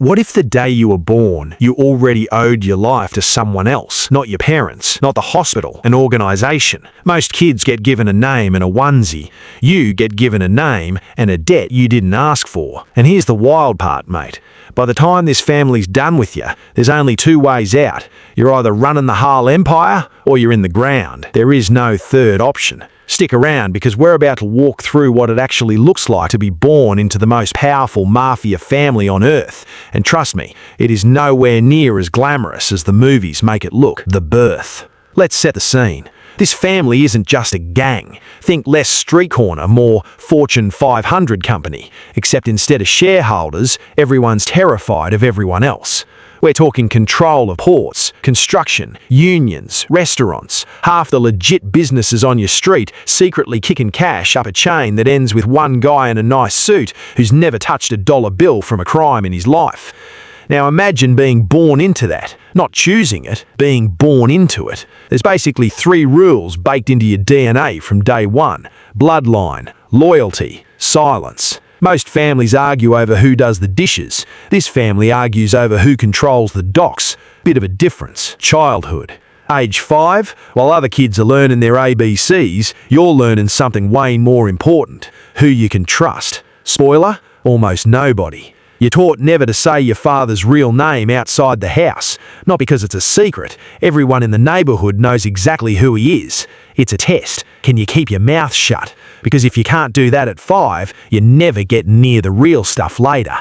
What if the day you were born, you already owed your life to someone else, not your parents, not the hospital, an organization? Most kids get given a name and a onesie. You get given a name and a debt you didn't ask for. And here's the wild part, mate. By the time this family's done with you, there's only two ways out. You're either running the Harl Empire or you're in the ground. There is no third option. Stick around because we're about to walk through what it actually looks like to be born into the most powerful Mafia family on Earth. And trust me, it is nowhere near as glamorous as the movies make it look. The birth. Let's set the scene. This family isn't just a gang. Think less street corner, more Fortune 500 company. Except instead of shareholders, everyone's terrified of everyone else. We're talking control of ports, construction, unions, restaurants, half the legit businesses on your street secretly kicking cash up a chain that ends with one guy in a nice suit who's never touched a dollar bill from a crime in his life. Now imagine being born into that. Not choosing it, being born into it. There's basically three rules baked into your DNA from day one. Bloodline, loyalty, silence. Most families argue over who does the dishes. This family argues over who controls the docks. Bit of a difference. Childhood. Age 5, while other kids are learning their ABCs, you're learning something way more important. Who you can trust. Spoiler, almost nobody. You're taught never to say your father's real name outside the house. Not because it's a secret. Everyone in the neighborhood knows exactly who he is. It's a test. Can you keep your mouth shut? Because if you can't do that at 5, you never get near the real stuff later.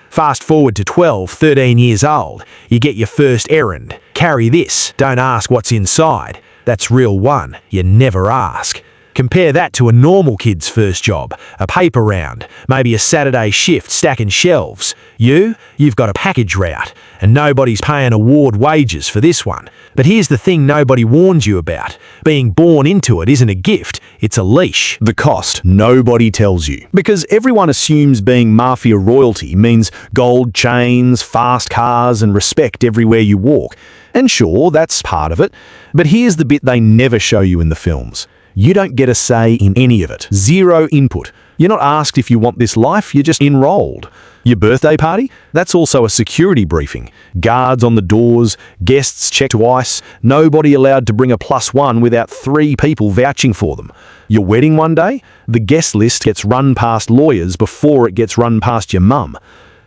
Fast forward to 12, 13 years old. You get your first errand. Carry this. Don't ask what's inside. That's rule 1. You never ask. Compare that to a normal kid's first job, a paper round, maybe a Saturday shift stacking shelves. You've got a package route, and nobody's paying award wages for this one. But here's the thing nobody warns you about. Being born into it isn't a gift, it's a leash. The cost, nobody tells you. Because everyone assumes being Mafia royalty means gold chains, fast cars, and respect everywhere you walk. And sure, that's part of it. But here's the bit they never show you in the films. You don't get a say in any of it. Zero input. You're not asked if you want this life, you're just enrolled. Your birthday party? That's also a security briefing. Guards on the doors, guests checked twice, nobody allowed to bring a +1 without 3 people vouching for them. Your wedding one day? The guest list gets run past lawyers before it gets run past your mum.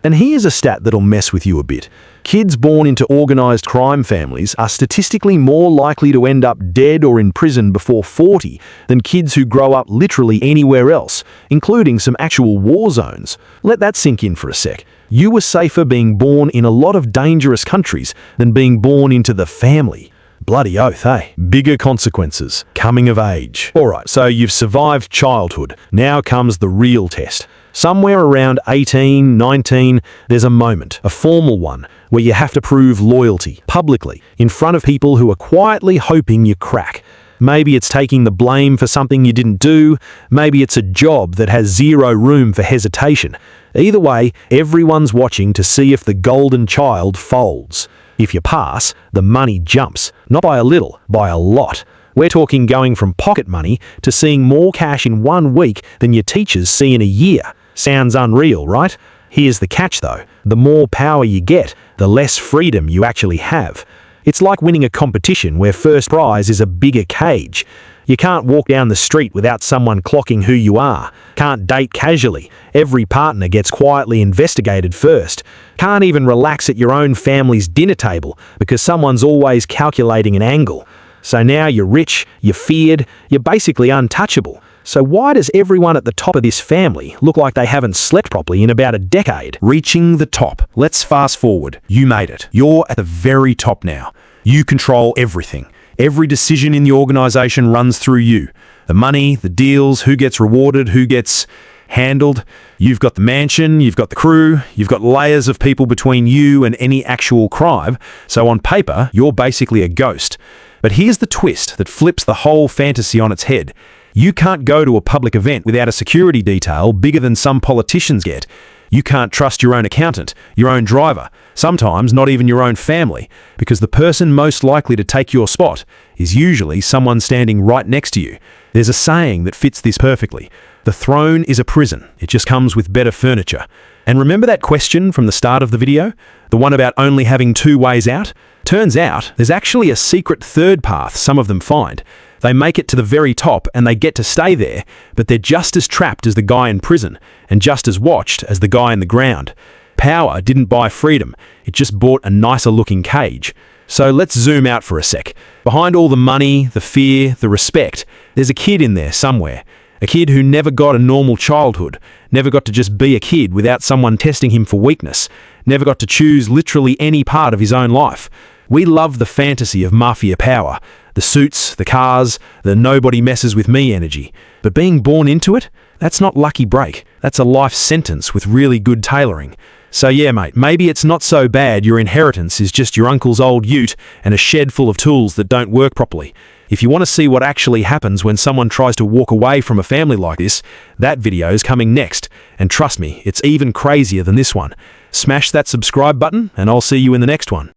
And here's a stat that'll mess with you a bit. Kids born into organised crime families are statistically more likely to end up dead or in prison before 40 than kids who grow up literally anywhere else, including some actual war zones. Let that sink in for a sec. You were safer being born in a lot of dangerous countries than being born into the family. Bloody oath, eh? Bigger consequences. Coming of age. Alright, so you've survived childhood. Now comes the real test. Somewhere around 18, 19, there's a moment, a formal one, where you have to prove loyalty, publicly, in front of people who are quietly hoping you crack. Maybe it's taking the blame for something you didn't do, maybe it's a job that has zero room for hesitation. Either way, everyone's watching to see if the golden child folds. If you pass, the money jumps, not by a little, by a lot. We're talking going from pocket money to seeing more cash in 1 week than your teachers see in a year. Sounds unreal, right? Here's the catch though. The more power you get, the less freedom you actually have. It's like winning a competition where first prize is a bigger cage. You can't walk down the street without someone clocking who you are. Can't date casually. Every partner gets quietly investigated first. Can't even relax at your own family's dinner table because someone's always calculating an angle. So now you're rich, you're feared, you're basically untouchable. So why does everyone at the top of this family look like they haven't slept properly in about a decade? Reaching the top. Let's fast forward. You made it. You're at the very top now. You control everything. Every decision in the organization runs through you. The money, the deals, who gets rewarded, who gets handled. You've got the mansion, you've got the crew, you've got layers of people between you and any actual crime. So on paper, you're basically a ghost. But here's the twist that flips the whole fantasy on its head. You can't go to a public event without a security detail bigger than some politicians get. You can't trust your own accountant, your own driver, sometimes not even your own family, because the person most likely to take your spot is usually someone standing right next to you. There's a saying that fits this perfectly. The throne is a prison. It just comes with better furniture. And remember that question from the start of the video? The one about only having two ways out? Turns out there's actually a secret third path some of them find. They make it to the very top and they get to stay there, but they're just as trapped as the guy in prison and just as watched as the guy in the ground. Power didn't buy freedom, it just bought a nicer looking cage. So let's zoom out for a sec. Behind all the money, the fear, the respect, there's a kid in there somewhere. A kid who never got a normal childhood, never got to just be a kid without someone testing him for weakness, never got to choose literally any part of his own life. We love the fantasy of Mafia power, the suits, the cars, the nobody messes with me energy. But being born into it, that's not lucky break. That's a life sentence with really good tailoring. So yeah, mate, maybe it's not so bad your inheritance is just your uncle's old ute and a shed full of tools that don't work properly. If you want to see what actually happens when someone tries to walk away from a family like this, that video's coming next. And trust me, it's even crazier than this one. Smash that subscribe button and I'll see you in the next one.